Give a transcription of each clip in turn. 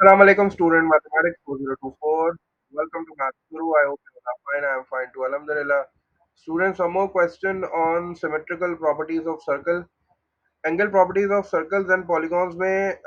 Assalamualaikum student mathematics 2024. Welcome to Math Guru. I hope you are fine. I am fine too. Alhamdulillah. Students, some more question on symmetrical properties of circle. Angle properties of circles and polygons में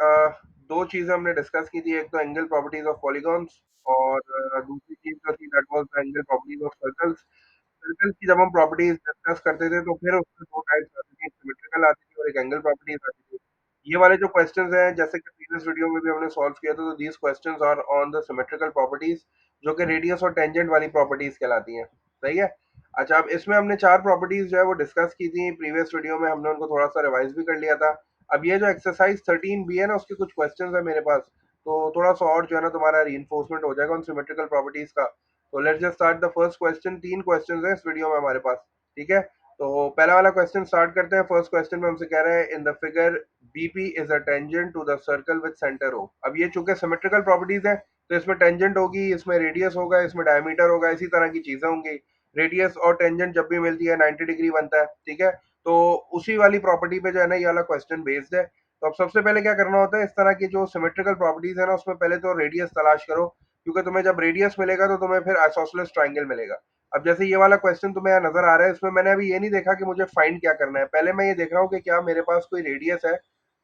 दो चीजें हमने discuss की थी। एक तो angle properties of polygons और दूसरी चीज जो थी that was the angle properties of circles. Circles की जब हम प्रॉपर्टीज डिस्कस करते थे तो फिर उसमें दो टाइप्स आती थी, सिमेट्रिकल आती थी और एक एंगल प्रॉपर्टीज आती थी। ये वाले जो क्वेश्चंस हैं जैसे कि प्रीवियस वीडियो में भी हमने सॉल्व किया था, तो these questions are on the symmetrical properties जो कि रेडियस और टेंजेंट वाली प्रॉपर्टीज कहलाती हैं। सही है। अच्छा, अब इसमें हमने चार प्रॉपर्टीज जो है वो डिस्कस की थी प्रीवियस वीडियो में, हमने उनको थोड़ा सा रिवाइज भी कर लिया था। अब ये जो एक्सरसाइज 13 बी है ना, उसके कुछ क्वेश्चंस है मेरे पास, तो थोड़ा सा और जो है ना तुम्हारा रीइंफोर्समेंट हो जाएगा उन सिमेट्रिकल प्रॉपर्टीज का। तो let's just start the first question. तीन क्वेश्चंस है इस वीडियो में हमारे पास। ठीक है, तो पहला वाला क्वेश्चन स्टार्ट करते हैं। फर्स्ट क्वेश्चन में हमसे कह रहे हैं in the figure BP is a tangent to the circle with centre O. अब ये चूंकि सिमेट्रिकल प्रॉपर्टीज है तो इसमें टेंजेंट होगी, इसमें रेडियस होगा, इसमें डायमीटर होगा, इसी तरह की चीजें होंगी। रेडियस और टेंजेंट जब भी मिलती है 90 डिग्री बनता है। ठीक है, तो उसी वाली प्रॉपर्टी पे जो है ना ये वाला क्वेश्चन बेस्ड है। तो अब सबसे पहले क्या करना होता है, इस तरह की जो सिमेट्रिकल प्रॉपर्टीज है ना उसमें पहले तो रेडियस तलाश करो, क्योंकि तुम्हें जब रेडियस मिलेगा तो तुम्हें फिर आइसोसेलेस ट्रायंगल मिलेगा। अब जैसे ये वाला क्वेश्चन तुम्हें यहाँ नजर आ रहा है, इसमें मैंने अभी ये नहीं देखा कि मुझे फाइंड क्या करना है, पहले मैं ये देख रहा हूँ कि क्या मेरे पास कोई रेडियस है।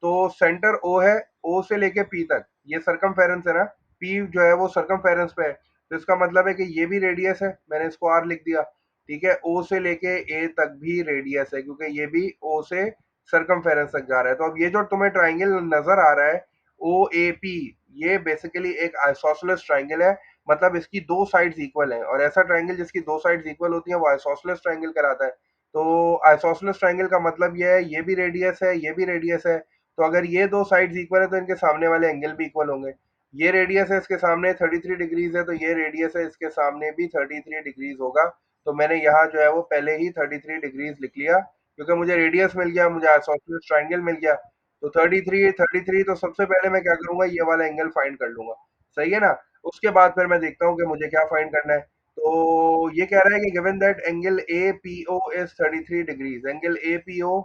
तो सेंटर ओ है, ओ से लेके पी तक ये सरकमफेरेंस है ना, पी जो है वो सरकमफेरेंस पे है, तो इसका मतलब है कि ये भी रेडियस है, मैंने इसको आर लिख दिया। ठीक है, ओ से लेके ए तक भी रेडियस है क्योंकि ये भी ओ से सरकमफेरेंस तक जा रहा है। तो अब ये जो तुम्हें ट्राइंगल नजर आ रहा है ओ ए पी, ये बेसिकली एक आइसोसेलेस ट्राइंगल है। मतलब इसकी दो साइड्स इक्वल हैं, और ऐसा ट्राइंगल जिसकी दो साइड्स इक्वल होती हैं वो आइसोसेलेस ट्राइंगल कहलाता है। तो आइसोसेलेस ट्राइंगल का मतलब ये है ये भी रेडियस है, ये भी रेडियस है। तो अगर ये दो साइड्स इक्वल है तो इनके सामने वाले एंगल भी इक्वल होंगे। ये रेडियस है, इसके सामने 33 डिग्रीज है, तो ये रेडियस है, इसके सामने भी 33 डिग्रीज होगा। तो मैंने यहाँ जो है वो पहले ही 33 डिग्रीज लिख लिया, क्योंकि मुझे रेडियस मिल गया, मुझे आइसोसेलेस ट्रायंगल मिल गया। तो 33 तो सबसे पहले मैं क्या करूंगा, ये वाला एंगल फाइंड कर लूंगा। सही है ना। उसके बाद फिर मैं देखता हूँ कि मुझे क्या फाइंड करना है। तो ये कह रहा है कि given that angle A P O is 33 degrees. Angle A P O,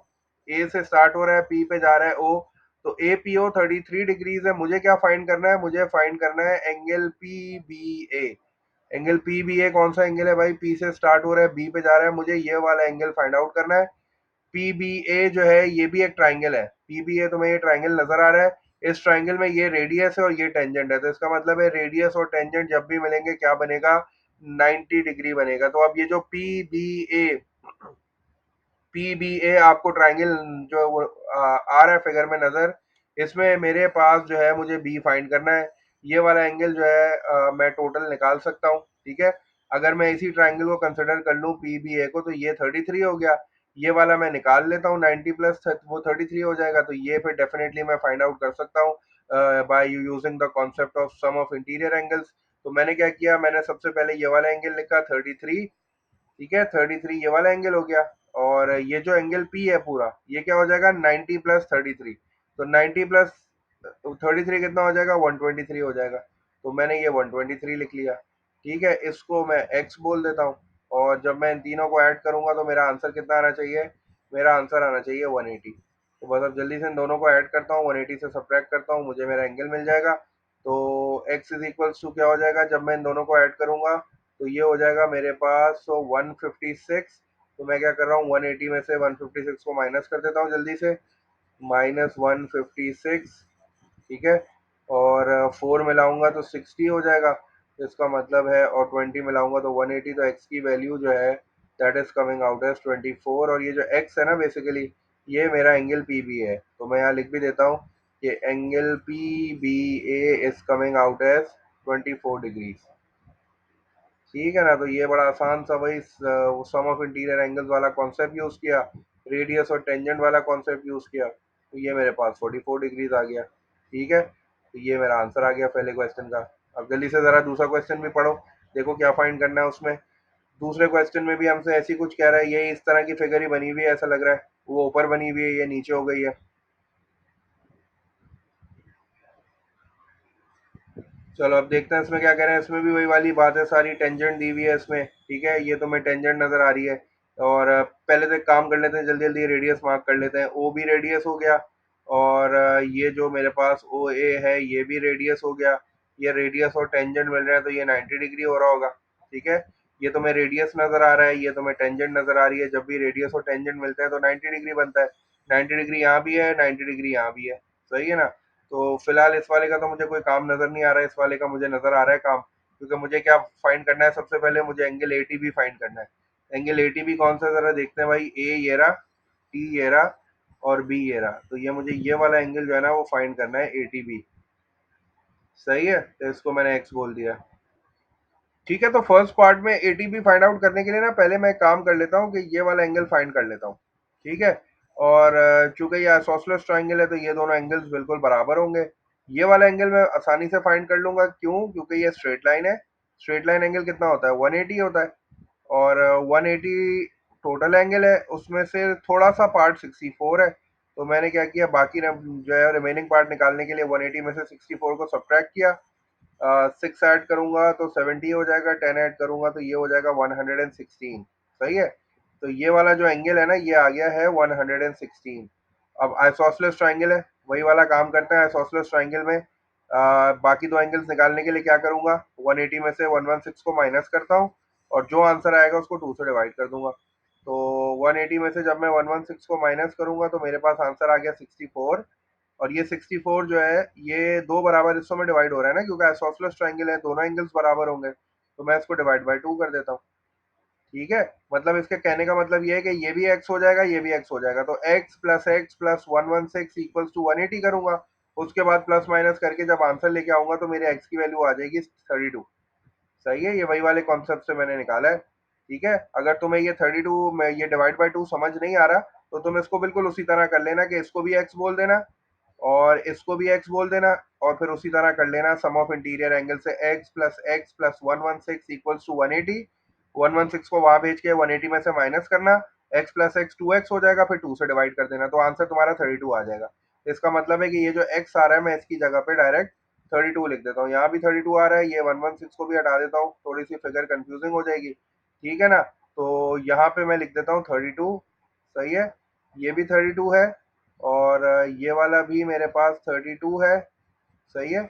A से स्टार्ट हो रहा है, पी पे जा रहा है ओ, तो ए पी ओ 33 डिग्रीज है। मुझे क्या फाइंड करना है, मुझे फाइंड करना है एंगल पी बी ए। एंगल पी बी ए कौन सा एंगल है भाई, पी से स्टार्ट हो रहा है, बी पे जा रहा है, मुझे ये वाला एंगल फाइंड आउट करना है। पी बी ए जो है ये भी एक ट्राइंगल है, पी बी ए तुम्हें ये ट्राइंगल नजर आ रहा है, इस ट्राइंगल में ये रेडियस है और ये टेंजेंट है, तो इसका मतलब है रेडियस और टेंजेंट जब भी मिलेंगे क्या बनेगा, 90 डिग्री बनेगा। तो अब ये जो पी बी ए आपको ट्राइंगल जो वो आ रहा है फिगर में नजर, इसमें मेरे पास जो है मुझे बी फाइंड करना है। ये वाला एंगल जो है मैं टोटल निकाल सकता हूँ। ठीक है, अगर मैं इसी ट्राइंगल को कंसिडर कर लूँ पी बी ए को, तो ये 33 हो गया। ये वाला मैं निकाल लेता हूँ, 90 प्लस वो 33 हो जाएगा, तो ये फिर डेफिनेटली मैं फाइंड आउट कर सकता हूँ by using the concept of sum of interior angles. तो मैंने क्या किया, मैंने सबसे पहले ये वाला एंगल लिखा 33। ठीक है, 33 ये वाला एंगल हो गया। और ये जो एंगल पी है पूरा, ये क्या हो जाएगा 90 प्लस 33। तो 90 प्लस 33 कितना हो जाएगा, 123 हो जाएगा। तो मैंने ये 123 लिख लिया। ठीक है, इसको मैं x बोल देता हूँ। और जब मैं इन तीनों को ऐड करूंगा तो मेरा आंसर कितना आना चाहिए, मेरा आंसर आना चाहिए 180। तो बस अब जल्दी से इन दोनों को ऐड करता हूँ, 180 से सब्ट्रैक्ट करता हूँ, मुझे मेरा एंगल मिल जाएगा। तो x इज इक्वल्स टू क्या हो जाएगा, जब मैं इन दोनों को ऐड करूंगा तो ये हो जाएगा मेरे पास 156। तो मैं क्या कर रहा हूँ, 180 में से 156 को माइनस कर देता हूँ जल्दी से, -156। ठीक है, और 4 मिलाऊंगा तो 60 हो जाएगा, तो इसका मतलब है, और 20 मिलाऊंगा तो 180। तो x की वैल्यू जो है that is coming out as 24। और ये जो x है ना बेसिकली ये मेरा एंगल पी बी है, तो मैं यहाँ लिख भी देता हूँ कि angle P B A is coming out as 24 degrees. ठीक है ना। तो ये बड़ा आसान सा वही सम ऑफ इंटीरियर एंगल्स वाला कॉन्सेप्ट यूज किया, रेडियस और टेंजेंट वाला कॉन्सेप्ट यूज किया, तो ये मेरे पास 44 डिग्रीज आ गया। ठीक है, तो ये मेरा आंसर आ गया पहले क्वेश्चन का। अब जल्दी से जरा दूसरा क्वेश्चन भी पढ़ो, देखो क्या फाइंड करना है उसमें। दूसरे क्वेश्चन में भी हमसे ऐसी कुछ कह रहा है, ये इस तरह की फिगर ही बनी हुई है ऐसा लग रहा है, वो ऊपर बनी हुई है, ये नीचे हो गई है। चलो अब देखते हैं इसमें क्या कह रहे हैं। इसमें भी वही वाली बात है, सारी टेंजेंट दी हुई है इसमें। ठीक है, ये तो मैं टेंजेंट नजर आ रही है। और पहले तो एक काम कर लेते हैं, जल्दी जल्दी रेडियस मार्क कर लेते हैं। ओ भी रेडियस हो गया, और ये जो मेरे पास ओ ए है ये भी रेडियस हो गया। ये रेडियस और टेंजेंट मिल रहे हैं तो ये 90 डिग्री हो रहा होगा। ठीक है, ये तो मैं रेडियस नजर आ रहा है, ये तो मैं टेंजेंट नजर आ रही है। जब भी रेडियस और टेंजेंट मिलते हैं तो 90 डिग्री बनता है। 90 डिग्री यहाँ भी है, 90 डिग्री यहाँ भी है। सही है ना। तो फिलहाल इस वाले का तो मुझे कोई काम नजर नहीं आ रहा है, इस वाले का मुझे नजर आ रहा है काम। क्योंकि मुझे क्या फाइंड करना है, सबसे पहले मुझे angle A T B find करना है। एंगल ए टी बी कौन सा, जरा देखते हैं भाई। ए ये रहा, टी ये रहा, और बी ये रहा। तो ये मुझे ये वाला एंगल जो है ना वो फाइंड करना है, ए टी बी। सही है, तो इसको मैंने एक्स बोल दिया। ठीक है, तो फर्स्ट पार्ट में एटीपी फाइंड आउट करने के लिए ना पहले मैं एक काम कर लेता हूँ कि ये वाला एंगल फाइंड कर लेता हूँ। ठीक है। और चूंकि ये आइसोसेलेस ट्रायंगल है तो ये दोनों एंगल्स बिल्कुल बराबर होंगे। ये वाला एंगल मैं आसानी से फाइंड कर लूंगा, क्यों? क्योंकि ये स्ट्रेट लाइन है। स्ट्रेट लाइन एंगल कितना होता है, 180 होता है। और 180 टोटल एंगल है, उसमें से थोड़ा सा पार्ट 64 है। तो मैंने क्या किया, बाकी जो है रिमेनिंग पार्ट निकालने के लिए 180 में से 64 को सब्ट्रैक्ट किया। 6 ऐड करूंगा तो 70 हो जाएगा, 10 ऐड करूंगा तो ये हो जाएगा 116। सही है। तो ये वाला जो एंगल है ना ये आ गया है 116। अब आइसोसेलेस ट्रायंगल है, वही वाला काम करते हैं। आइसोसेलेस ट्रायंगल में बाकी दो एंगल्स निकालने के लिए क्या करूंगा, 180 में से 116 को माइनस करता हूँ और जो आंसर आएगा उसको 2 से डिवाइड कर दूंगा। तो 180 में से जब मैं 116 को माइनस करूंगा तो मेरे पास आंसर आ गया 64। और ये 64 जो है ये दो बराबर हिस्सों में डिवाइड हो रहा है ना, क्योंकि आइसोसेलेस ट्रायंगल है, दोनों एंगल्स बराबर होंगे। तो मैं इसको डिवाइड बाय 2 कर देता हूँ। ठीक है। मतलब इसके कहने का मतलब ये है कि ये भी एक्स हो जाएगा, ये भी एक्स हो जाएगा। तो एक्स प्लस 116 इक्वल्स टू 180 करूंगा। उसके बाद प्लस माइनस करके जब आंसर लेके आऊंगा तो मेरे एक्स की वैल्यू आ जाएगी 32। सही है, ये वही वाले कॉन्सेप्ट से मैंने निकाला है। ठीक है। अगर तुम्हें ये 32 में ये डिवाइड बाय 2 समझ नहीं आ रहा तो तुम इसको बिल्कुल उसी तरह कर लेना कि इसको भी एक्स बोल देना और इसको भी एक्स बोल देना। और फिर उसी तरह कर लेना, सम ऑफ इंटीरियर एंगल से एक्स प्लस 116 इक्वल्स टू 180। 116 को वहां भेज के 180 में से माइनस करना। एक्स प्लस एक्स 2x हो जाएगा, फिर 2 से डिवाइड कर देना तो आंसर तुम्हारा 32 आ जाएगा। इसका मतलब है कि ये जो x आ रहा है मैं इसकी जगह पे डायरेक्ट 32 लिख देता हूँ। यहाँ भी 32 आ रहा है, ये 116 को भी हटा देता हूँ, थोड़ी सी फिगर कंफ्यूजिंग हो जाएगी। ठीक है ना। तो यहाँ पे मैं लिख देता हूँ 32। सही है। ये भी 32 है और ये वाला भी मेरे पास 32 है। सही है।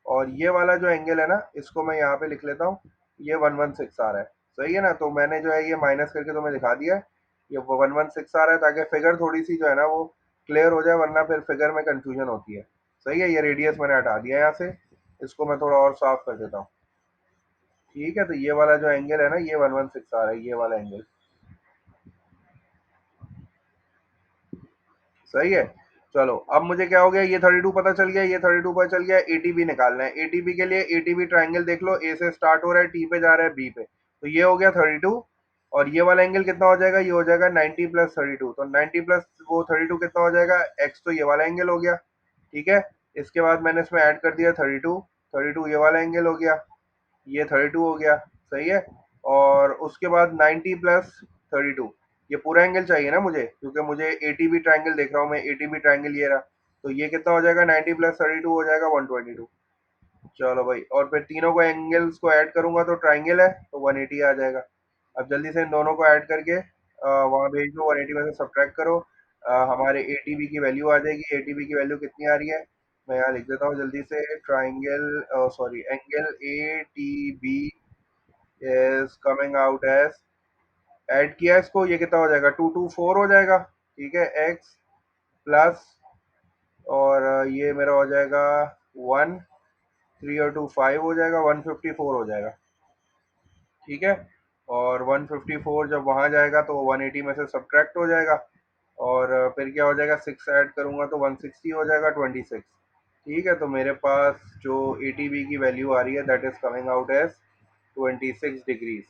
और ये वाला जो एंगल है ना इसको मैं यहाँ पे लिख लेता हूँ, ये 116 आ रहा है। सही है ना। तो मैंने जो है ये माइनस करके तुम्हें दिखा दिया है, ये 116 आ रहा है ताकि फिगर थोड़ी सी जो है ना वो क्लियर हो जाए, वरना फिर फिगर में कंफ्यूजन होती है। सही है। ये रेडियस मैंने हटा दिया है यहाँ से, इसको मैं थोड़ा और साफ कर देता हूँ। ठीक है। तो ये वाला जो एंगल है ना ये 116 आ रहा है, ये वाला एंगल। सही है। चलो अब मुझे क्या हो गया, ये 32 पता चल गया, ये 32 पता चल गया। एटीबी निकालना है। एटीबी के लिए एटीबी ट्राइंगल देख लो, ए से स्टार्ट हो रहा है, टी पे जा रहा है, बी पे। तो ये हो गया 32। और ये वाला एंगल कितना हो जाएगा, ये हो जाएगा 90 प्लस 32। तो 90 प्लस वो 32 कितना हो जाएगा, एक्स। तो ये वाला एंगल हो गया। ठीक है। इसके बाद मैंने इसमें ऐड कर दिया 32। 32 ये वाला एंगल हो गया, ये 32 हो गया। सही है। और उसके बाद 90 प्लस 32, ये पूरा एंगल चाहिए ना मुझे, क्योंकि मुझे एटीबी ट्राइंगल देख रहा हूँ मैं, एटीबी ट्राइंगल ये रहा। तो ये कितना हो जाएगा, 90 प्लस 32 हो जाएगा 122। चलो भाई, और फिर तीनों को एंगल्स को ऐड करूंगा तो ट्राइंगल है तो 180 आ जाएगा। अब जल्दी से इन दोनों को ऐड करके वहां भेज दो, 180 में से सब्ट्रैक्ट करो। हमारे एटीबी की वैल्यू आ जाएगी। एटीबी की वैल्यू कितनी आ रही है, मैं यहाँ लिख देता हूँ जल्दी से। Triangle, sorry, angle A T B is coming out as, add किया इसको, ये कितना हो जाएगा, 224 हो जाएगा। ठीक है। एक्स प्लस, और ये मेरा हो जाएगा 1, 3 और 2 5 हो जाएगा, 154 हो जाएगा। ठीक है। और 154 जब वहां जाएगा तो 180 में से सब्ट्रैक्ट हो जाएगा। और फिर क्या हो जाएगा, 6 ऐड करूंगा तो 160 हो जाएगा, 26। ठीक है। तो मेरे पास जो एटीबी की वैल्यू आ रही है that is coming out as 26 degrees.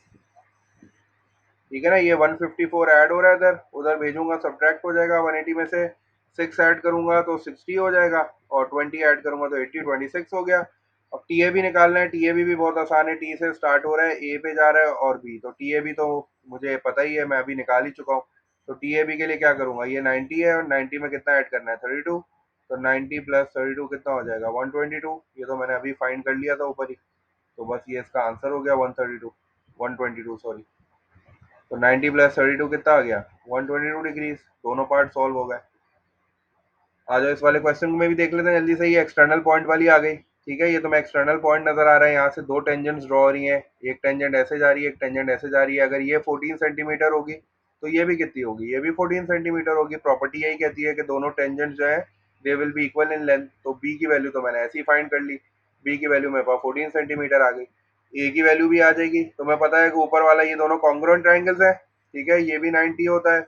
ठीक है ना। ये 154 ऐड हो रहा है, इधर उधर भेजूंगा सब्ट्रैक्ट हो जाएगा। 180 में से 6 ऐड करूंगा तो 60 हो जाएगा, और 20 ऐड करूंगा तो 80, 26 हो गया। अब टी ए भी निकालना है। टी ए भी बहुत आसान है, टी से स्टार्ट हो रहा है, ए पे जा रहा है और बी। तो टी ए भी तो मुझे पता ही है, मैं अभी निकाल ही चुका हूँ। तो टी ए बी के लिए क्या करूंगा, ये 90 है और 90 में कितना ऐड करना है, 32। तो 90 प्लस 32 कितना हो जाएगा, 122। ये तो मैंने अभी फाइंड कर लिया था ऊपर ही। तो बस ये इसका आंसर हो गया, 132, 122 सॉरी। तो 90 प्लस 32 कितना आ गया, 122 डिग्रीज। दोनों पार्ट सॉल्व हो गए। आ जाओ इस वाले क्वेश्चन में भी देख लेते हैं जल्दी से। ये एक्सटर्नल पॉइंट वाली आ गई, ठीक है। ये तुम्हें एक्सटर्नल पॉइंट नजर आ रहा है, यहाँ से दो टेंजेंट्स ड्रॉ हो रही हैं, एक टेंजेंट ऐसे जा रही है, एक टेंजेंट ऐसे जा रही है। अगर ये 14 सेंटीमीटर होगी तो ये भी कितनी होगी, ये भी 14 सेंटीमीटर होगी। प्रॉपर्टी यही कहती है कि दोनों टेंजेंट जो है they will be equal in length. तो बी की वैल्यू तो मैंने ऐसे ही फाइंड कर ली, बी की वैल्यू मेरे पास 14 सेंटीमीटर आ गई। ए की वैल्यू भी आ जाएगी, तुम्हें पता है कि ऊपर वाला ये दोनों कॉन्ग्रुएंट ट्राइंगल्स है, ठीक है। ये भी 90 होता है,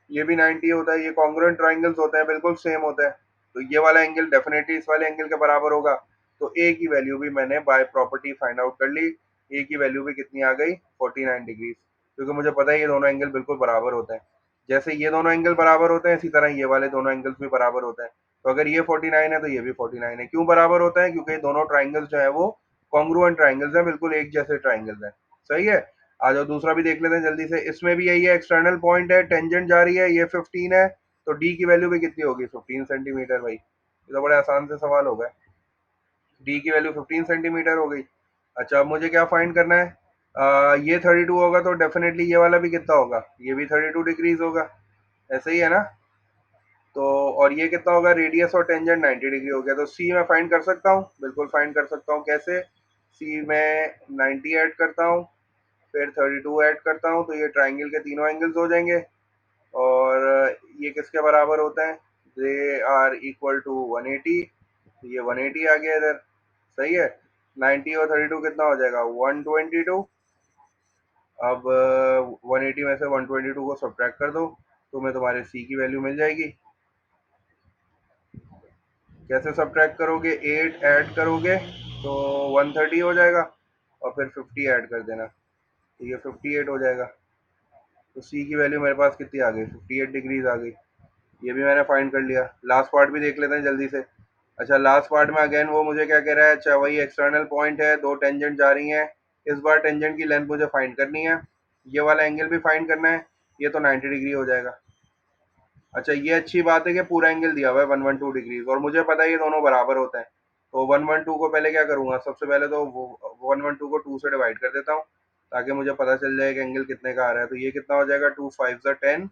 ये भी 90 होता है, ये कॉन्ग्रुएंट ट्राइंगल्स होते हैं, बिल्कुल सेम होता है। तो ये वाला एंगल डेफिनेटली इस वाले एंगल के बराबर होगा। तो ए की वैल्यू भी मैंने बाय प्रॉपर्टी फाइंड आउट कर ली। ए की वैल्यू भी कितनी आ गई, 49 डिग्री, क्योंकि मुझे पता है ये दोनों एंगल बिल्कुल बराबर होते हैं। जैसे ये दोनों एंगल बराबर होते हैं, इसी तरह ये वाले दोनों एंगल्स भी बराबर होते हैं। तो अगर ये 49 है तो ये भी 49 है। क्यों बराबर होता है, क्योंकि दोनों ट्राइंगल्स जो है वो कॉन्ग्रुएंट ट्राइंगल्स हैं, बिल्कुल एक जैसे ट्राइंगल्स हैं। सही है। आ जाओ दूसरा भी देख लेते हैं जल्दी से। इसमें भी यही है, एक्सटर्नल पॉइंट है, टेंजेंट जा रही है, ये 15 है, तो डी की वैल्यू भी कितनी होगी, 15 सेंटीमीटर। भाई ये तो बड़े आसान से सवाल होगा। डी की वैल्यू 15 सेंटीमीटर हो गई। अच्छा अब मुझे क्या फाइंड करना है, ये 32 होगा तो डेफिनेटली ये वाला भी कितना होगा, ये भी 32 डिग्रीज होगा, ऐसे ही है ना। तो और ये कितना होगा, रेडियस और टेंजेंट 90 डिग्री हो गया। तो सी मैं फाइंड कर सकता हूँ, बिल्कुल फाइंड कर सकता हूँ। कैसे, सी में 90 ऐड करता हूँ, फिर 32 ऐड करता हूँ, तो ये ट्राइंगल के तीनों एंगल्स हो जाएंगे। और ये किसके बराबर होते हैं, दे आर इक्वल टू 180। ये 180 आ गया इधर, सही है। 90 और 32 कितना हो जाएगा, 122। अब 180 में से 122 को सब्ट्रैक्ट कर दो, तुम्हें तुम्हारे सी की वैल्यू मिल जाएगी। कैसे सब्ट्रैक्ट करोगे, 8 ऐड करोगे तो 130 हो जाएगा, और फिर 50 ऐड कर देना, तो ये 58 हो जाएगा। तो सी की वैल्यू मेरे पास कितनी आ गई, 58 डिग्रीज आ गई। ये भी मैंने फाइंड कर लिया। लास्ट पार्ट भी देख लेते हैं जल्दी से। अच्छा लास्ट पार्ट में अगेन वो मुझे क्या कह रहा है, अच्छा वही एक्सटर्नल पॉइंट है, दो टेंजेंट जा रही हैं, इस बार टेंजेंट की लेंथ मुझे फाइंड करनी है, ये वाला एंगल भी फाइंड करना है। ये तो 90 डिग्री हो जाएगा। अच्छा ये अच्छी बात है कि पूरा एंगल दिया हुआ है 112 डिग्रीज, और मुझे पता है ये दोनों बराबर होते हैं। तो 112 को पहले क्या करूंगा, सबसे पहले तो 112 को 2 से डिवाइड कर देता हूँ, ताकि मुझे पता चल जाए कि एंगल कितने का आ रहा है। तो ये कितना हो जाएगा, 2 5 10,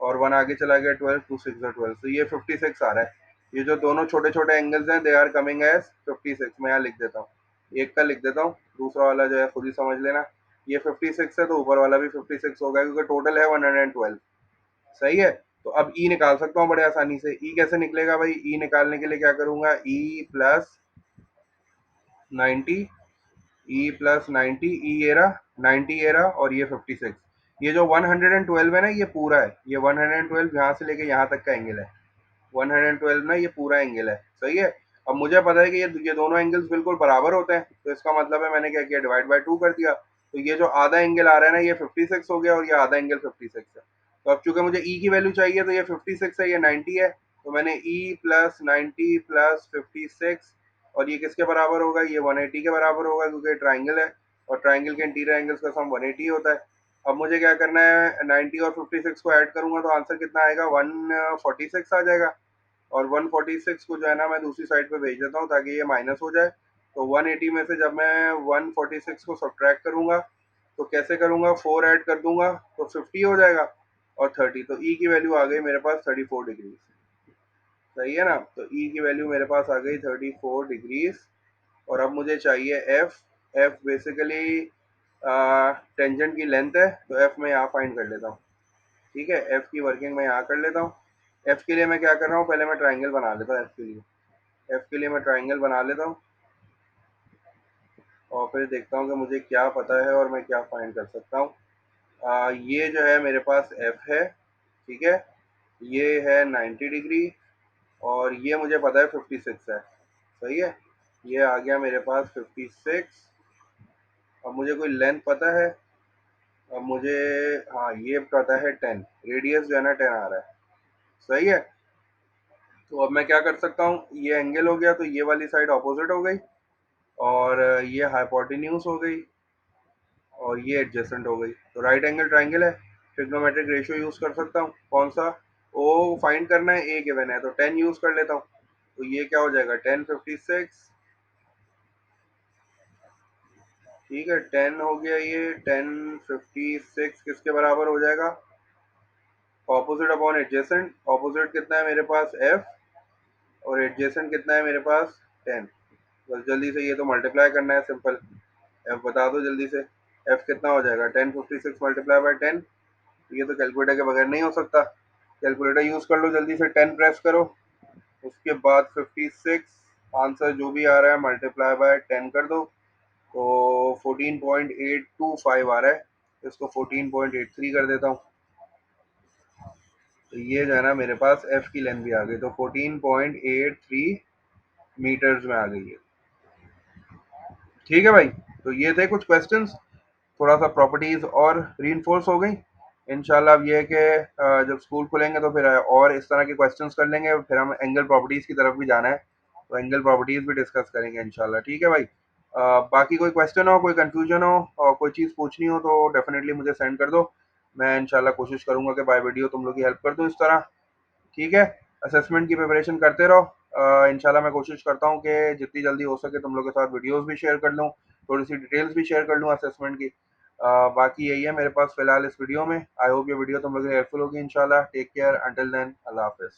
और 1 आगे चला गया 12, 2 6 12, तो ये 56 आ रहा है। ये जो दोनों छोटे छोटे एंगल्स हैं दे आर कमिंग एज 56। मैं यहाँ लिख देता हूँ, एक का लिख देता हूँ, दूसरा वाला जो है खुद ही समझ लेना। ये 56 है तो ऊपर वाला भी 56 होगा, क्योंकि टोटल है 112। सही है। तो अब ई निकाल सकता हूँ बड़े आसानी से। ई कैसे निकलेगा भाई, ई निकालने के लिए क्या करूंगा, ई प्लस 90, ई प्लस 90, ई ये रहा 90, ये रहा, और ये 56। ये जो 112 है ना, ये पूरा है, ये 112 यहाँ से लेके यहाँ तक का एंगल है। 112 ना ये पूरा एंगल है, सही है। अब मुझे पता है कि ये दोनों एंगल्स बिल्कुल बराबर होते हैं, तो इसका मतलब है मैंने क्या किया, डिवाइड बाय 2 कर दिया। तो ये जो आधा एंगल आ रहा है ना, ये 56 हो गया, और ये आधा एंगल 56 है। तो अब चूंकि मुझे ई की वैल्यू चाहिए, तो ये 56 है, ये 90 है, तो मैंने ई प्लस 90 प्लस 56, और ये किसके बराबर होगा, ये 180 के बराबर होगा, क्योंकि ट्राइंगल है, और ट्राइंगल के इंटीरियर एंगल्स का सम 180 होता है। अब मुझे क्या करना है, 90 और 56 को ऐड करूंगा तो आंसर कितना आएगा, 146 आ जाएगा। और 146 को जो है ना मैं दूसरी साइड पे भेज देता हूँ, ताकि ये माइनस हो जाए। तो 180 में से जब मैं 146 को सब्ट्रैक्ट करूंगा, तो कैसे करूंगा, 4 ऐड कर दूंगा तो 50 हो जाएगा, और 30। तो ई की वैल्यू आ गई मेरे पास 34 डिग्री। सही है ना। तो ई की वैल्यू मेरे पास आ गई 34 डिग्रीज। और अब मुझे चाहिए एफ। एफ बेसिकली टेंजेंट की लेंथ है, तो एफ मैं यहाँ फाइंड कर लेता हूँ। ठीक है, एफ की वर्किंग मैं यहाँ कर लेता हूँ। एफ के लिए मैं क्या कर रहा हूँ, पहले मैं ट्राइंगल बना लेता हूँ एफ के लिए। एफ के लिए मैं ट्राइंगल बना लेता हूँ, और फिर देखता हूँ कि मुझे क्या पता है और मैं क्या फाइंड कर सकता हूँ। ये जो है मेरे पास एफ है, ठीक है। ये है 90 डिग्री, और ये मुझे पता है 56 है, सही है। ये आ गया मेरे पास 56। अब मुझे कोई लेंथ पता है, अब मुझे, हाँ ये पता है 10, रेडियस जो है ना 10 आ रहा है, सही है। तो अब मैं क्या कर सकता हूँ, ये एंगल हो गया, तो ये वाली साइड ऑपोजिट हो गई, और ये हाइपोटेन्यूज हो गई, और ये एडजेसेंट हो गई। तो राइट एंगल ट्राइंगल है। ट्रिग्नोमेट्रिक रेशियो यूज कर सकता हूँ, कौन सा, ओ फाइंड करना है, ए गिवन है, तो 10 यूज कर लेता हूँ। तो ये क्या हो जाएगा, 1056, ठीक है। 10 हो गया, ये 1056 किसके बराबर हो जाएगा, ऑपोजिट अपॉन एडजेसेंट। ऑपोजिट कितना है मेरे पास, एफ, और एडजेसेंट कितना है मेरे पास 10। बस जल्दी से ये तो मल्टीप्लाई करना है, सिंपल। एफ बता दो जल्दी से, एफ कितना हो जाएगा 1056 मल्टीप्लाई बाय 10। ये तो कैलकुलेटर के बगैर नहीं हो सकता, कैलकुलेटर यूज़ कर लो, जल्दी से 10 प्रेस करो। उसके बाद 56, आंसर जो भी आ रहा है मल्टीप्लाई बाय 10 कर दो, तो 14.825 आ रहा है। इसको 14.83 कर देता हूँ, तो ये जो है ना मेरे पास एफ की लेंथ भी आ गई, तो 14.83 मीटर्स में आ गई है। ठीक है भाई, तो ये थे कुछ क्वेश्चंस, थोड़ा सा प्रॉपर्टीज और रीइंफोर्स हो गई। इंशाल्लाह अब ये है कि जब स्कूल खुलेंगे तो फिर और इस तरह के क्वेश्चंस कर लेंगे, फिर हम एंगल प्रॉपर्टीज की तरफ भी जाना है, तो एंगल प्रॉपर्टीज भी डिस्कस करेंगे इंशाल्लाह। ठीक है भाई, बाकी कोई क्वेश्चन हो, कोई कंफ्यूजन हो और कोई चीज़ पूछनी हो तो डेफिनेटली मुझे सेंड कर दो। मैं इंशाल्लाह कोशिश करूंगा कि बाय वीडियो तुम लोग की हेल्प कर दूँ इस तरह। ठीक है, असेसमेंट की प्रिपरेशन करते रहो। इंशाल्लाह मैं कोशिश करता हूँ कि जितनी जल्दी हो सके तुम लोग के साथ वीडियोस भी शेयर कर लूँ, थोड़ी सी डिटेल्स भी शेयर कर लूँ असेसमेंट की। बाकी यही है मेरे पास फिलहाल इस वीडियो में। आई होप ये वीडियो तुम लोग के लिए हेल्पफुल होगी इंशाल्लाह। टेक केयर, अंटिल देन, अल्लाह हाफिज़।